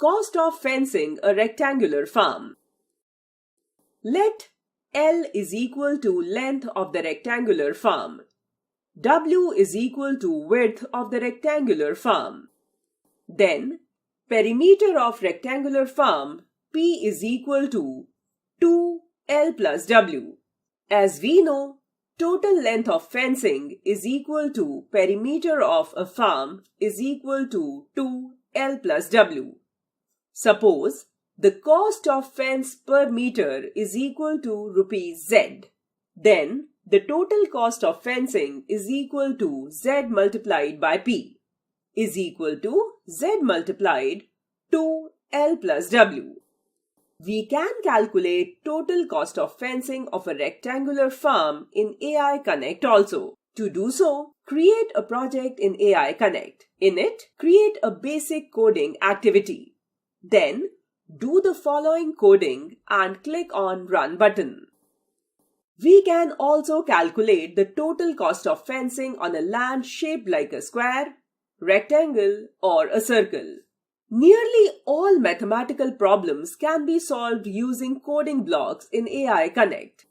Cost of fencing a rectangular farm. Let L is equal to length of the rectangular farm. W is equal to width of the rectangular farm. Then, perimeter of rectangular farm P is equal to 2L plus W. As we know, total length of fencing is equal to perimeter of a farm is equal to 2L plus W. Suppose the cost of fence per meter is equal to rupees Z. Then the total cost of fencing is equal to Z multiplied by P is equal to Z multiplied 2L plus W. We can calculate total cost of fencing of a rectangular farm in AI Connect also. To do so, create a project in AI Connect. In it, create a basic coding activity. Then, do the following coding and click on Run button. We can also calculate the total cost of fencing on a land shaped like a square, rectangle, or a circle. Nearly all mathematical problems can be solved using coding blocks in AI Connect.